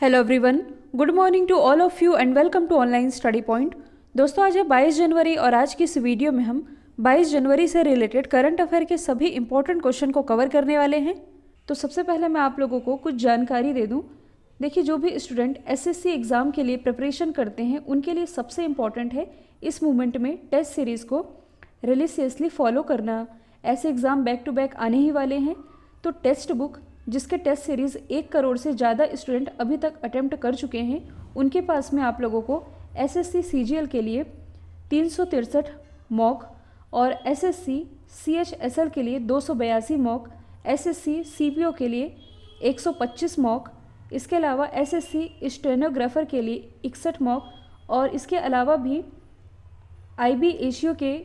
Hello everyone, good morning to all of you and welcome to online study point. दोस्तों, आज है 22 जनवरी और आज की इस वीडियो में हम 22 जनवरी से रिलेटेड करंट अफेयर के सभी इंपॉर्टेंट क्वेश्चन को कवर करने वाले हैं। तो सबसे पहले मैं आप लोगों को कुछ जानकारी दे दूं। देखिए, जो भी स्टूडेंट एसएससी एग्ज़ाम के लिए प्रिपरेशन करते हैं उनके लिए सबसे इम्पॉर्टेंट है इस मूवमेंट में टेस्ट सीरीज़ को रिलीजियसली फॉलो करना। ऐसे एग्ज़ाम बैक टू बैक आने ही वाले हैं, तो टेक्स्ट बुक जिसके टेस्ट सीरीज़ 1 करोड़ से ज़्यादा स्टूडेंट अभी तक अटेम्प्ट कर चुके हैं उनके पास में आप लोगों को एसएससी सीजीएल के लिए 363 मॉक और एसएससी सीएचएसएल के लिए 282 मॉक, एसएससी सीपीओ के लिए 125 मॉक, इसके अलावा एसएससी स्टेनोग्राफर के लिए 61 मॉक और इसके अलावा भी आईबी एशियो के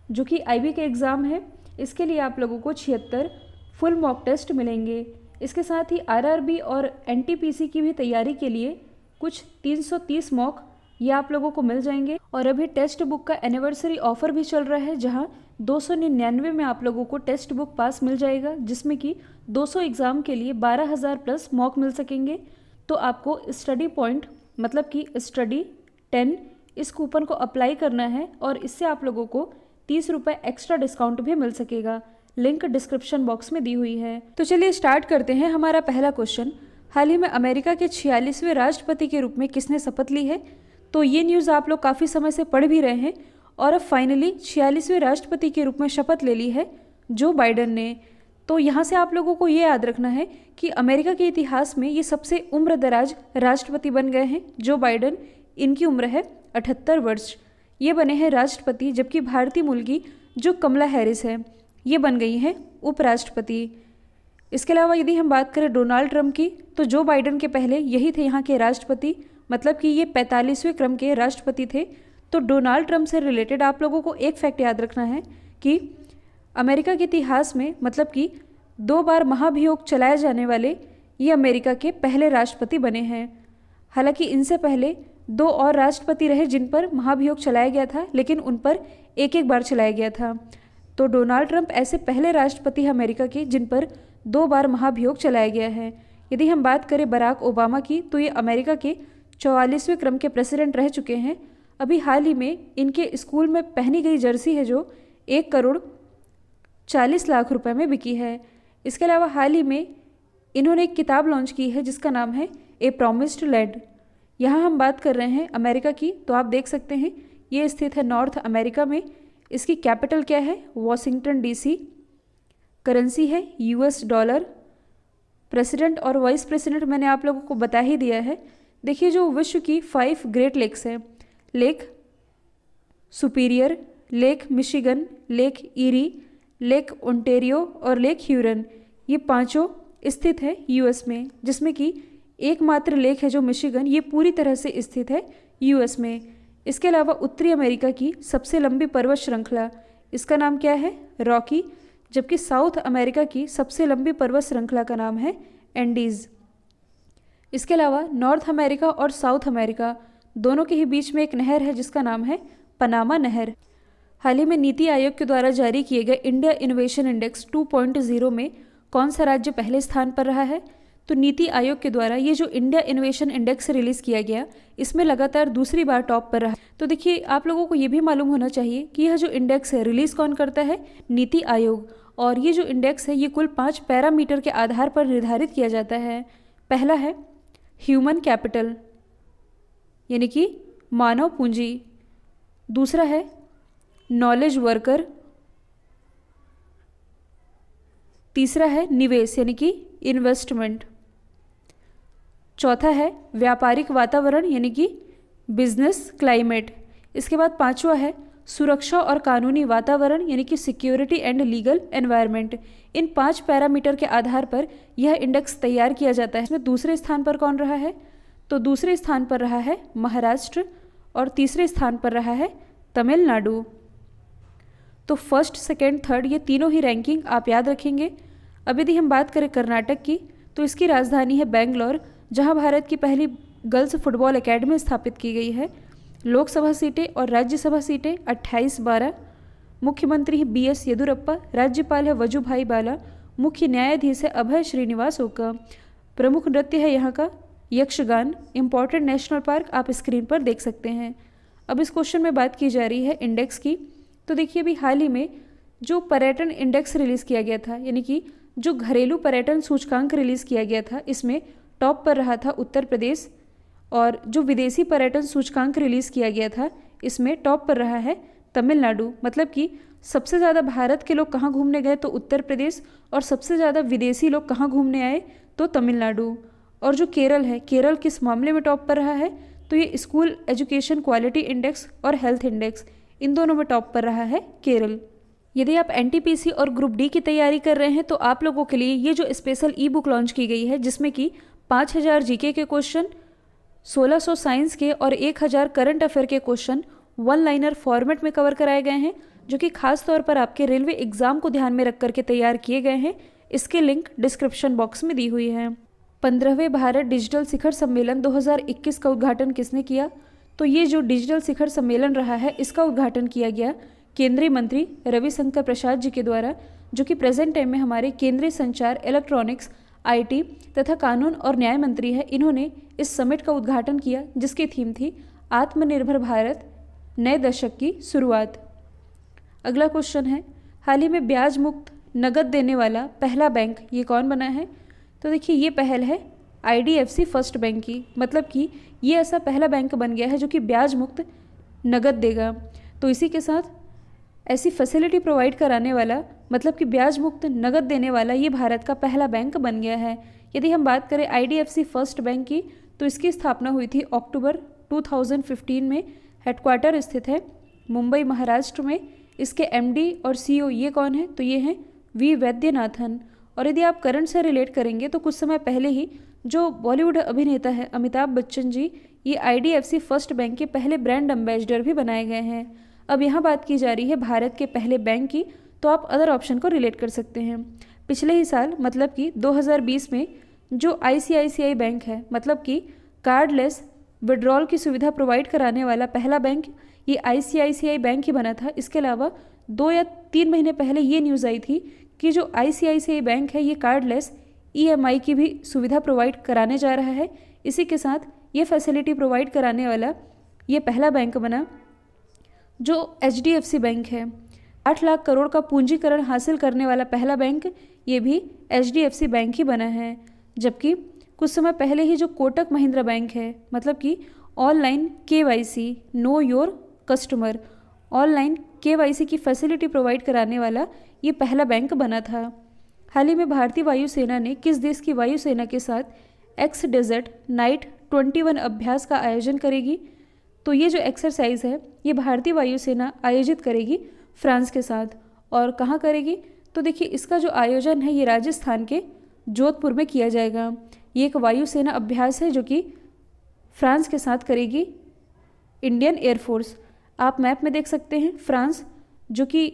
जो कि आईबी के एग्ज़ाम है इसके लिए आप लोगों को 76 फुल मॉक टेस्ट मिलेंगे। इसके साथ ही आरआरबी और एनटीपीसी की भी तैयारी के लिए कुछ 330 मॉक ये आप लोगों को मिल जाएंगे। और अभी टेक्स्ट बुक का एनिवर्सरी ऑफर भी चल रहा है जहां 299 में आप लोगों को टेक्स्ट बुक पास मिल जाएगा, जिसमें कि 200 एग्ज़ाम के लिए 12,000 प्लस मॉक मिल सकेंगे। तो आपको स्टडी पॉइंट मतलब कि स्टडी 10 इस कूपन को अप्लाई करना है और इससे आप लोगों को 30 रुपये एक्स्ट्रा डिस्काउंट भी मिल सकेगा। लिंक डिस्क्रिप्शन बॉक्स में दी हुई है। तो चलिए स्टार्ट करते हैं। हमारा पहला क्वेश्चन, हाल ही में अमेरिका के 46वें राष्ट्रपति के रूप में किसने शपथ ली है? तो ये न्यूज़ आप लोग काफ़ी समय से पढ़ भी रहे हैं और अब फाइनली 46वें राष्ट्रपति के रूप में शपथ ले ली है जो बाइडन ने। तो यहाँ से आप लोगों को ये याद रखना है कि अमेरिका के इतिहास में ये सबसे उम्र दराज राष्ट्रपति बन गए हैं जो बाइडन। इनकी उम्र है 78 वर्ष। ये बने हैं राष्ट्रपति, जबकि भारतीय मूल की जो कमला हैरिस है ये बन गई हैं उपराष्ट्रपति। इसके अलावा यदि हम बात करें डोनाल्ड ट्रंप की, तो जो बाइडन के पहले यही थे यहाँ के राष्ट्रपति, मतलब कि ये 45वें क्रम के राष्ट्रपति थे। तो डोनाल्ड ट्रंप से रिलेटेड आप लोगों को एक फैक्ट याद रखना है कि अमेरिका के इतिहास में मतलब कि 2 बार महाभियोग चलाए जाने वाले ये अमेरिका के पहले राष्ट्रपति बने हैं। हालांकि इनसे पहले 2 और राष्ट्रपति रहे जिन पर महाभियोग चलाया गया था, लेकिन उन पर एक बार चलाया गया था। तो डोनाल्ड ट्रंप ऐसे पहले राष्ट्रपति हैं अमेरिका के जिन पर 2 बार महाभियोग चलाया गया है। यदि हम बात करें बराक ओबामा की, तो ये अमेरिका के 44वें क्रम के प्रेसिडेंट रह चुके हैं। अभी हाल ही में इनके स्कूल में पहनी गई जर्सी है जो 1 करोड़ 40 लाख रुपए में बिकी है। इसके अलावा हाल ही में इन्होंने एक किताब लॉन्च की है जिसका नाम है ए प्रॉमिस्ड लैंड। यहाँ हम बात कर रहे हैं अमेरिका की, तो आप देख सकते हैं ये स्थित है नॉर्थ अमेरिका में। इसकी कैपिटल क्या है? Washington DC. करेंसी है यूएस डॉलर। प्रेसिडेंट और वाइस प्रेसिडेंट मैंने आप लोगों को बता ही दिया है। देखिए, जो विश्व की 5 ग्रेट लेक्स हैं, lake superior, lake Michigan, lake eerie, lake Ontario और लेक ह्यूरन, ये पांचों स्थित है यूएस में, जिसमें कि एकमात्र लेक है जो मिशिगन, ये पूरी तरह से स्थित है यूएस में। इसके अलावा उत्तरी अमेरिका की सबसे लंबी पर्वत श्रृंखला, इसका नाम क्या है? रॉकी। जबकि साउथ अमेरिका की सबसे लंबी पर्वत श्रृंखला का नाम है एंडीज़। इसके अलावा नॉर्थ अमेरिका और साउथ अमेरिका दोनों के ही बीच में एक नहर है जिसका नाम है पनामा नहर। हाल ही में नीति आयोग के द्वारा जारी किए गए इंडिया इनोवेशन इंडेक्स 2.0 में कौन सा राज्य पहले स्थान पर रहा है? तो नीति आयोग के द्वारा ये जो इंडिया इनोवेशन इंडेक्स रिलीज़ किया गया, इसमें लगातार दूसरी बार टॉप पर रहा। तो देखिए, आप लोगों को ये भी मालूम होना चाहिए कि यह जो इंडेक्स है रिलीज़ कौन करता है? नीति आयोग। और ये जो इंडेक्स है ये कुल 5 पैरामीटर के आधार पर निर्धारित किया जाता है। पहला है ह्यूमन कैपिटल यानी कि मानव पूंजी। दूसरा है नॉलेज वर्कर। तीसरा है निवेश यानी कि इन्वेस्टमेंट। चौथा है व्यापारिक वातावरण यानी कि बिजनेस क्लाइमेट। इसके बाद 5वां है सुरक्षा और कानूनी वातावरण यानी कि security and legal environment. In 5 parameter के आधार पर यह इंडेक्स तैयार किया जाता है। इसमें दूसरे स्थान पर कौन रहा है? तो दूसरे स्थान पर रहा है महाराष्ट्र और तीसरे स्थान पर रहा है तमिलनाडु। तो फर्स्ट, सेकेंड, थर्ड ये तीनों ही रैंकिंग आप याद रखेंगे। अब यदि हम बात करें कर्नाटक की, तो इसकी राजधानी है बेंगलोर, जहां भारत की पहली गर्ल्स फुटबॉल एकेडमी स्थापित की गई है। लोकसभा सीटें और राज्यसभा सीटें 28-12। मुख्यमंत्री है BS येदुरप्पा, राज्यपाल है वजुभाई बाला, मुख्य न्यायाधीश है अभय श्रीनिवास ओका। प्रमुख नृत्य है यहाँ का यक्षगान, इम्पॉर्टेंट नेशनल पार्क आप स्क्रीन पर देख सकते हैं। अब इस क्वेश्चन में बात की जा रही है इंडेक्स की। तो देखिए अभी हाल ही में जो पर्यटन इंडेक्स रिलीज़ किया गया था, यानी कि जो घरेलू पर्यटन सूचकांक रिलीज़ किया गया था, इसमें टॉप पर रहा था उत्तर प्रदेश, और जो विदेशी पर्यटन सूचकांक रिलीज़ किया गया था इसमें टॉप पर रहा है तमिलनाडु। मतलब कि सबसे ज़्यादा भारत के लोग कहाँ घूमने गए तो उत्तर प्रदेश, और सबसे ज़्यादा विदेशी लोग कहाँ घूमने आए तो तमिलनाडु। और जो केरल है, केरल किस मामले में टॉप पर रहा है तो ये स्कूल एजुकेशन क्वालिटी इंडेक्स और हेल्थ इंडेक्स, इन दोनों में टॉप पर रहा है केरल। यदि आप एनटीपीसी और ग्रुप डी की तैयारी कर रहे हैं तो आप लोगों के लिए ये जो स्पेशल ई बुक लॉन्च की गई है, जिसमें कि 5000 जीके के क्वेश्चन, 1600 साइंस के और 1000 करंट अफेयर के क्वेश्चन वन लाइनर फॉर्मेट में कवर कराए गए हैं, जो कि खास तौर पर आपके रेलवे एग्जाम को ध्यान में रख करके तैयार किए गए हैं। इसके लिंक डिस्क्रिप्शन बॉक्स में दी हुई है। 15वें भारत डिजिटल शिखर सम्मेलन 2021 का उद्घाटन किसने किया? तो ये जो डिजिटल शिखर सम्मेलन रहा है इसका उद्घाटन किया गया केंद्रीय मंत्री रविशंकर प्रसाद जी के द्वारा, जो कि प्रेजेंट टाइम में हमारे केंद्रीय संचार, इलेक्ट्रॉनिक्स, आईटी तथा कानून और न्याय मंत्री है। इन्होंने इस समिट का उद्घाटन किया जिसकी थीम थी आत्मनिर्भर भारत, नए दशक की शुरुआत। अगला क्वेश्चन है, हाल ही में ब्याज मुक्त नगद देने वाला पहला बैंक ये कौन बना है? तो देखिए ये पहल है IDFC फर्स्ट बैंक की। मतलब कि ये ऐसा पहला बैंक बन गया है जो कि ब्याज मुक्त नगद देगा। तो इसी के साथ ऐसी फैसिलिटी प्रोवाइड कराने वाला, मतलब कि ब्याज मुक्त नगद देने वाला, ये भारत का पहला बैंक बन गया है। यदि हम बात करें IDFC फर्स्ट बैंक की, तो इसकी स्थापना हुई थी अक्टूबर 2015 में। हेडक्वार्टर स्थित है मुंबई, महाराष्ट्र में। इसके MD और CEO ये कौन है? तो ये हैं V वैद्यनाथन। और यदि आप करंट से रिलेट करेंगे तो कुछ समय पहले ही जो बॉलीवुड अभिनेता है अमिताभ बच्चन जी, ये IDFC फर्स्ट बैंक के पहले ब्रांड एम्बेसडर भी बनाए गए हैं। अब यहाँ बात की जा रही है भारत के पहले बैंक की, तो आप अदर ऑप्शन को रिलेट कर सकते हैं। पिछले ही साल मतलब कि 2020 में जो ICICI बैंक है, मतलब कि कार्डलेस विड्रॉल की सुविधा प्रोवाइड कराने वाला पहला बैंक, ये ICICI बैंक ही बना था। इसके अलावा 2 या 3 महीने पहले ये न्यूज़ आई थी कि जो ICICI बैंक है ये कार्डलेस EMI की भी सुविधा प्रोवाइड कराने जा रहा है। इसी के साथ ये फैसिलिटी प्रोवाइड कराने वाला ये पहला बैंक बना। जो HDFC बैंक है, 8 लाख करोड़ का पूंजीकरण हासिल करने वाला पहला बैंक, ये भी HDFC बैंक ही बना है। जबकि कुछ समय पहले ही जो कोटक महिंद्रा बैंक है, मतलब कि online KYC know your customer, online KYC की फैसिलिटी प्रोवाइड कराने वाला ये पहला बैंक बना था। हाल ही में भारतीय वायुसेना ने किस देश की वायुसेना के साथ एक्स डेजर्ट नाइट 21 अभ्यास का आयोजन करेगी? तो ये जो एक्सरसाइज है ये भारतीय वायुसेना आयोजित करेगी फ्रांस के साथ। और कहाँ करेगी? तो देखिए इसका जो आयोजन है ये राजस्थान के जोधपुर में किया जाएगा। ये एक वायुसेना अभ्यास है जो कि फ्रांस के साथ करेगी इंडियन एयरफोर्स। आप मैप में देख सकते हैं फ्रांस, जो कि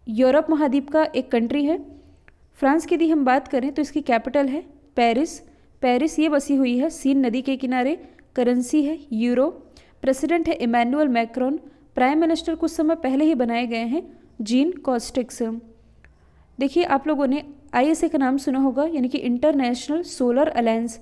यूरोप महाद्वीप का एक कंट्री है। फ्रांस की यदि हम बात करें तो इसकी कैपिटल है पेरिस। पेरिस ये बसी हुई है सीन नदी के किनारे। करेंसी है यूरो। प्रेसिडेंट है इमैनुअल मैक्रोन। प्राइम मिनिस्टर कुछ समय पहले ही बनाए गए हैं जीन कॉस्टिक्स। देखिए आप लोगों ने ISA का नाम सुना होगा, यानी कि इंटरनेशनल सोलर अलायंस।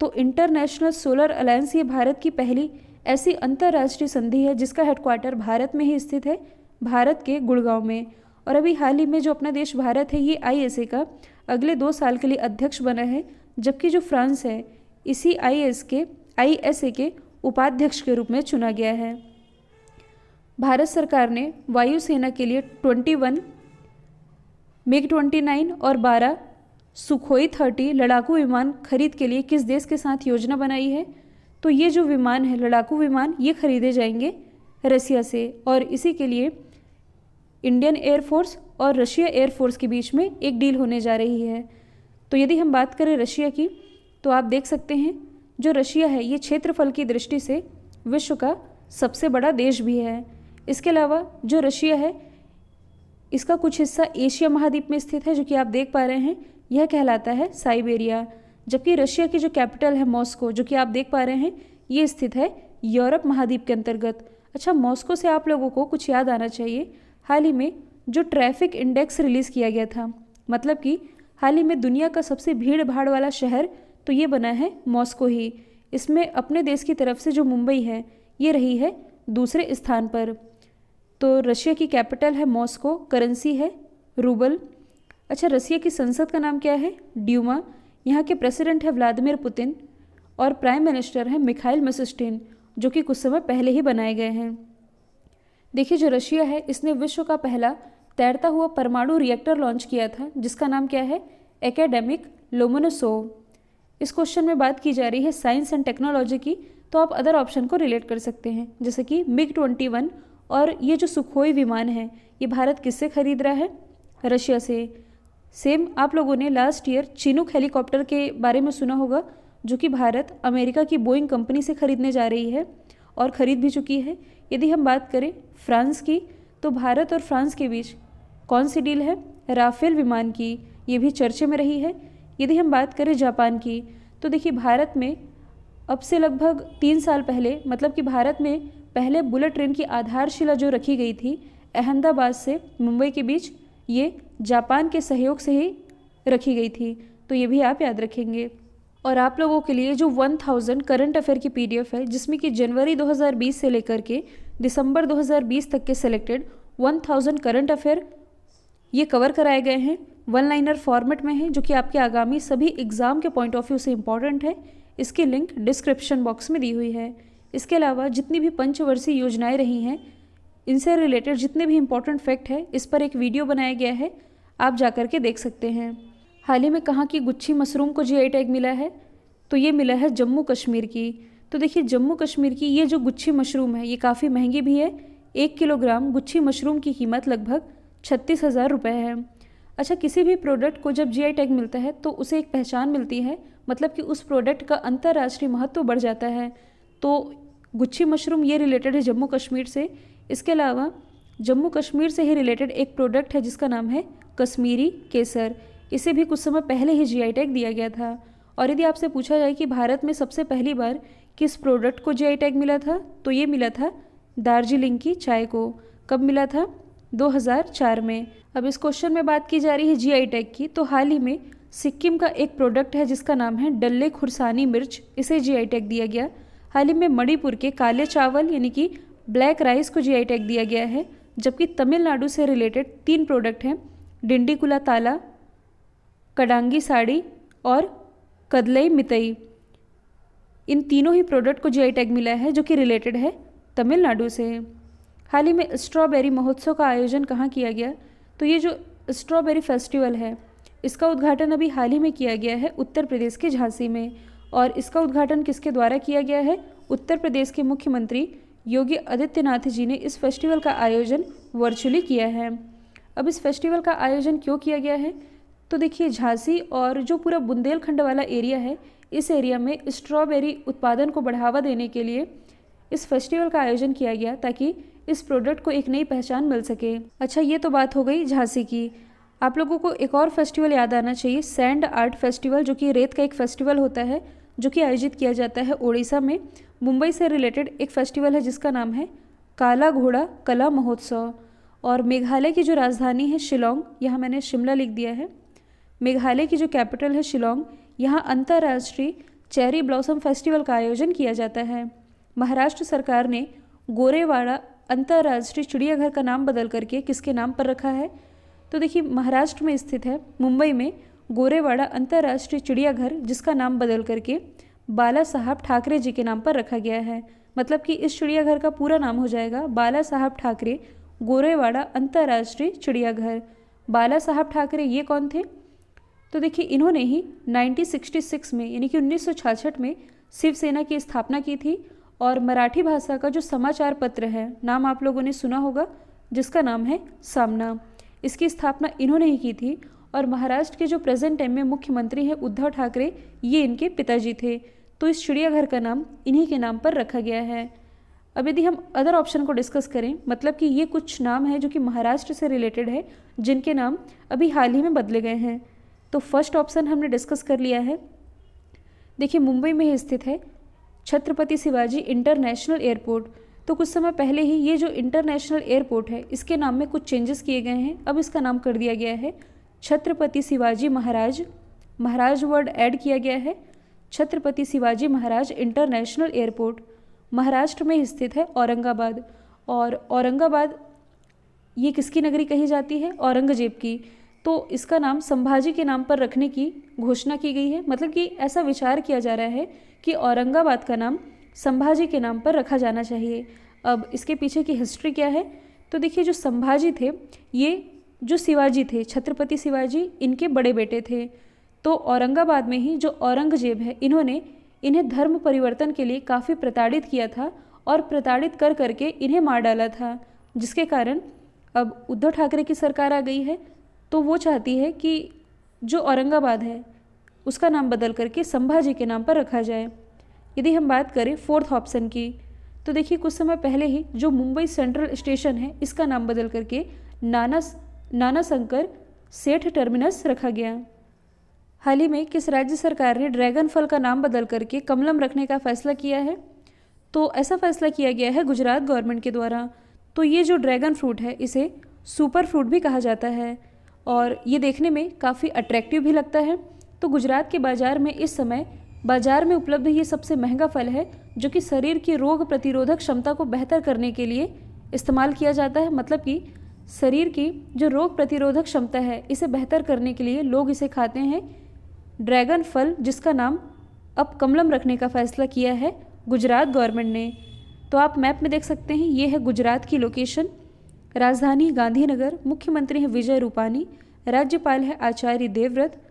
तो इंटरनेशनल सोलर अलायंस ये भारत की पहली ऐसी अंतर्राष्ट्रीय संधि है जिसका हेडक्वार्टर भारत में ही स्थित है, भारत के गुड़गांव में। और अभी हाल ही में जो अपना देश भारत है ये ISA का अगले 2 साल के लिए अध्यक्ष बना है, जबकि जो फ्रांस है इसी ISA के उपाध्यक्ष के रूप में चुना गया है। भारत सरकार ने वायुसेना के लिए 21 MiG-29 और 12 सुखोई 30 लड़ाकू विमान खरीद के लिए किस देश के साथ योजना बनाई है? तो ये जो विमान है लड़ाकू विमान ये खरीदे जाएंगे रसिया से, और इसी के लिए इंडियन एयरफोर्स और रशिया एयरफोर्स के बीच में एक डील होने जा रही है। तो यदि हम बात करें रशिया की, तो आप देख सकते हैं जो रशिया है ये क्षेत्रफल की दृष्टि से विश्व का सबसे बड़ा देश भी है। इसके अलावा जो रशिया है इसका कुछ हिस्सा एशिया महाद्वीप में स्थित है, जो कि आप देख पा रहे हैं यह कहलाता है साइबेरिया। जबकि रशिया की जो कैपिटल है मॉस्को, जो कि आप देख पा रहे हैं ये स्थित है यूरोप महाद्वीप के अंतर्गत। अच्छा, मॉस्को से आप लोगों को कुछ याद आना चाहिए। हाल ही में जो ट्रैफिक इंडेक्स रिलीज़ किया गया था, मतलब कि हाल ही में दुनिया का सबसे भीड़ भाड़ वाला शहर तो ये बना है मॉस्को ही। इसमें अपने देश की तरफ से जो मुंबई है ये रही है दूसरे स्थान पर। तो रशिया की कैपिटल है मॉस्को, करेंसी है रूबल। अच्छा, रसिया की संसद का नाम क्या है? ड्यूमा। यहाँ के प्रेसिडेंट है व्लादिमीर पुतिन और प्राइम मिनिस्टर है मिखाइल मिशुस्टिन, जो कि कुछ समय पहले ही बनाए गए हैं। देखिए, जो रशिया है इसने विश्व का पहला तैरता हुआ परमाणु रिएक्टर लॉन्च किया था, जिसका नाम क्या है? Academic Lomonosov. इस क्वेश्चन में बात की जा रही है साइंस एंड टेक्नोलॉजी की, तो आप अदर ऑप्शन को रिलेट कर सकते हैं, जैसे कि MiG-21 और ये जो सुखोई विमान है ये भारत किससे खरीद रहा है? रशिया से। सेम आप लोगों ने लास्ट ईयर चिनूक हेलीकॉप्टर के बारे में सुना होगा, जो कि भारत अमेरिका की बोइंग कंपनी से खरीदने जा रही है और ख़रीद भी चुकी है। यदि हम बात करें फ्रांस की, तो भारत और फ्रांस के बीच कौन सी डील है? राफेल विमान की, ये भी चर्चे में रही है। यदि हम बात करें जापान की, तो देखिए भारत में अब से लगभग 3 साल पहले, मतलब कि भारत में पहले बुलेट ट्रेन की आधारशिला जो रखी गई थी अहमदाबाद से मुंबई के बीच, ये जापान के सहयोग से ही रखी गई थी, तो ये भी आप याद रखेंगे। और आप लोगों के लिए जो 1000 करंट अफेयर की PDF है, जिसमें कि जनवरी 2020 से लेकर के दिसंबर 2020 तक के सिलेक्टेड 1000 करंट अफेयर ये कवर कराए गए हैं, 1 लाइनर फॉर्मेट में है, जो कि आपके आगामी सभी एग्जाम के पॉइंट ऑफ व्यू से इंपॉर्टेंट है। इसकी लिंक डिस्क्रिप्शन बॉक्स में दी हुई है। इसके अलावा जितनी भी पंचवर्षीय योजनाएं रही हैं, इनसे रिलेटेड जितने भी इंपॉर्टेंट फैक्ट है, इस पर एक वीडियो बनाया गया है, आप जाकर के देख सकते हैं। हाल ही में कहाँ की गुच्छी मशरूम को GI टैग मिला है? तो ये मिला है जम्मू कश्मीर की। तो देखिए, जम्मू कश्मीर की ये जो गुच्छी मशरूम है ये काफ़ी महंगी भी है। 1 किलोग्राम गुच्छी मशरूम की कीमत लगभग 36,000 रुपये है। अच्छा, किसी भी प्रोडक्ट को जब GI टैग मिलता है तो उसे एक पहचान मिलती है, मतलब कि उस प्रोडक्ट का अंतर्राष्ट्रीय महत्व बढ़ जाता है। तो गुच्छी मशरूम ये रिलेटेड है जम्मू कश्मीर से। इसके अलावा जम्मू कश्मीर से ही रिलेटेड एक प्रोडक्ट है जिसका नाम है कश्मीरी केसर। इसे भी कुछ समय पहले ही GI टैग दिया गया था। और यदि आपसे पूछा जाए कि भारत में सबसे पहली बार किस प्रोडक्ट को GI टैग मिला था, तो ये मिला था दार्जिलिंग की चाय को। कब मिला था? 2004 में। अब इस क्वेश्चन में बात की जा रही है GI टैग की, तो हाल ही में सिक्किम का एक प्रोडक्ट है जिसका नाम है डल्ले खुरसानी मिर्च, इसे GI टैग दिया गया। हाल ही में मणिपुर के काले चावल यानी कि ब्लैक राइस को GI टैग दिया गया है। जबकि तमिलनाडु से रिलेटेड 3 प्रोडक्ट हैं, डिंडीकुला ताला, कडांगी साड़ी और कदलई मितई। इन तीनों ही प्रोडक्ट को GI टैग मिला है, जो कि रिलेटेड है तमिलनाडु से। हाल ही में स्ट्रॉबेरी महोत्सव का आयोजन कहाँ किया गया? तो ये जो स्ट्रॉबेरी फेस्टिवल है इसका उद्घाटन अभी हाल ही में किया गया है उत्तर प्रदेश के झांसी में। और इसका उद्घाटन किसके द्वारा किया गया है? उत्तर प्रदेश के मुख्यमंत्री योगी आदित्यनाथ जी ने इस फेस्टिवल का आयोजन वर्चुअली किया है। अब इस फेस्टिवल का आयोजन क्यों किया गया है? तो देखिए, झांसी और जो पूरा बुंदेलखंड वाला एरिया है, इस एरिया में स्ट्रॉबेरी उत्पादन को बढ़ावा देने के लिए इस फेस्टिवल का आयोजन किया गया, ताकि इस प्रोडक्ट को एक नई पहचान मिल सके। अच्छा, ये तो बात हो गई झांसी की। आप लोगों को एक और फेस्टिवल याद आना चाहिए, सैंड आर्ट फेस्टिवल, जो कि रेत का एक फेस्टिवल होता है, जो कि आयोजित किया जाता है उड़ीसा में। मुंबई से रिलेटेड एक फेस्टिवल है जिसका नाम है काला घोड़ा कला महोत्सव। और मेघालय की जो राजधानी है शिलोंग, यहाँ मैंने शिमला लिख दिया है। मेघालय की जो कैपिटल है शिलोंग, यहाँ अंतर्राष्ट्रीय चेरी ब्लॉसम फेस्टिवल का आयोजन किया जाता है। महाराष्ट्र सरकार ने गोरेवाड़ा अंतर्राष्ट्रीय चिड़ियाघर का नाम बदल करके किसके नाम पर रखा है? तो देखिए, महाराष्ट्र में स्थित है मुंबई में गोरेवाड़ा अंतर्राष्ट्रीय चिड़ियाघर, जिसका नाम बदल करके बाला साहब ठाकरे जी के नाम पर रखा गया है। मतलब कि इस चिड़ियाघर का पूरा नाम हो जाएगा बाला साहब ठाकरे गोरेवाड़ा अंतर्राष्ट्रीय चिड़ियाघर। बाला साहब ठाकरे ये कौन थे? तो देखिए, इन्होंने ही 1966 में यानी कि 1966 में शिवसेना की स्थापना की थी। और मराठी भाषा का जो समाचार पत्र है, नाम आप लोगों ने सुना होगा, जिसका नाम है सामना, इसकी स्थापना इन्होंने ही की थी। और महाराष्ट्र के जो प्रेजेंट टाइम में मुख्यमंत्री हैं उद्धव ठाकरे, ये इनके पिताजी थे। तो इस चिड़ियाघर का नाम इन्हीं के नाम पर रखा गया है। अब यदि हम अदर ऑप्शन को डिस्कस करें, मतलब कि ये कुछ नाम हैं जो कि महाराष्ट्र से रिलेटेड है, जिनके नाम अभी हाल ही में बदले गए हैं। तो फर्स्ट ऑप्शन हमने डिस्कस कर लिया है। देखिए, मुंबई में ही स्थित है छत्रपति शिवाजी इंटरनेशनल एयरपोर्ट। तो कुछ समय पहले ही ये जो इंटरनेशनल एयरपोर्ट है, इसके नाम में कुछ चेंजेस किए गए हैं। अब इसका नाम कर दिया गया है छत्रपति शिवाजी महाराज। महाराज वर्ड ऐड किया गया है। छत्रपति शिवाजी महाराज इंटरनेशनल एयरपोर्ट महाराष्ट्र में स्थित है औरंगाबाद। और औरंगाबाद ये किसकी नगरी कही जाती है? औरंगजेब की। तो इसका नाम संभाजी के नाम पर रखने की घोषणा की गई है। मतलब कि ऐसा विचार किया जा रहा है कि औरंगाबाद का नाम संभाजी के नाम पर रखा जाना चाहिए। अब इसके पीछे की हिस्ट्री क्या है? तो देखिए, जो संभाजी थे ये जो शिवाजी थे, छत्रपति शिवाजी, इनके बड़े बेटे थे। तो औरंगाबाद में ही जो औरंगजेब है इन्होंने इन्हें धर्म परिवर्तन के लिए काफ़ी प्रताड़ित किया था और प्रताड़ित कर करके इन्हें मार डाला था, जिसके कारण अब उद्धव ठाकरे की सरकार आ गई है। तो वो चाहती है कि जो औरंगाबाद है उसका नाम बदल करके संभाजी के नाम पर रखा जाए। यदि हम बात करें फोर्थ ऑप्शन की, तो देखिए कुछ समय पहले ही जो मुंबई सेंट्रल स्टेशन है इसका नाम बदल करके नाना शंकर सेठ टर्मिनस रखा गया। हाल ही में किस राज्य सरकार ने ड्रैगन फल का नाम बदल करके कमलम रखने का फैसला किया है? तो ऐसा फैसला किया गया है गुजरात गवर्नमेंट के द्वारा। तो ये जो ड्रैगन फ्रूट है इसे सुपर फ्रूट भी कहा जाता है और ये देखने में काफ़ी अट्रैक्टिव भी लगता है। तो गुजरात के बाज़ार में इस समय बाज़ार में उपलब्ध ये सबसे महंगा फल है जो कि शरीर की रोग प्रतिरोधक क्षमता को बेहतर करने के लिए इस्तेमाल किया जाता है। मतलब कि शरीर की जो रोग प्रतिरोधक क्षमता है इसे बेहतर करने के लिए लोग इसे खाते हैं। ड्रैगन फल जिसका नाम अब कमलम रखने का फैसला किया है गुजरात गवर्नमेंट ने। तो आप मैप में देख सकते हैं, ये है गुजरात की लोकेशन। राजधानी गांधीनगर, मुख्यमंत्री हैं विजय रूपानी, राज्यपाल है आचार्य देवव्रत,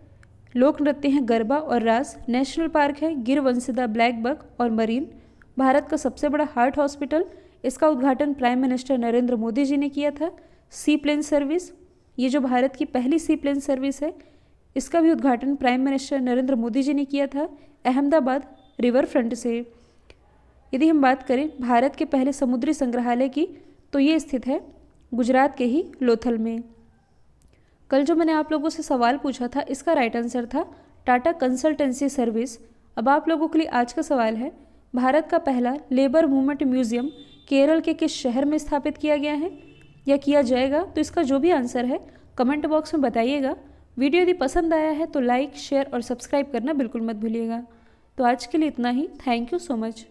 लोक नृत्य हैं गरबा और रास, नेशनल पार्क है गिरवंशिदा ब्लैक बक और मरीन। भारत का सबसे बड़ा हार्ट हॉस्पिटल, इसका उद्घाटन प्राइम मिनिस्टर नरेंद्र मोदी जी ने किया था। सी प्लेन सर्विस, ये जो भारत की पहली सी प्लेन सर्विस है इसका भी उद्घाटन प्राइम मिनिस्टर नरेंद्र मोदी जी ने किया था अहमदाबाद रिवर फ्रंट से। यदि हम बात करें भारत के पहले समुद्री संग्रहालय की, तो ये स्थित है गुजरात के ही लोथल में। कल जो मैंने आप लोगों से सवाल पूछा था इसका राइट आंसर था टाटा कंसल्टेंसी सर्विस। अब आप लोगों के लिए आज का सवाल है, भारत का पहला लेबर मूवमेंट म्यूजियम केरल के किस शहर में स्थापित किया गया है या किया जाएगा? तो इसका जो भी आंसर है कमेंट बॉक्स में बताइएगा। वीडियो यदि पसंद आया है तो लाइक, शेयर और सब्सक्राइब करना बिल्कुल मत भूलिएगा। तो आज के लिए इतना ही। Thank you so much.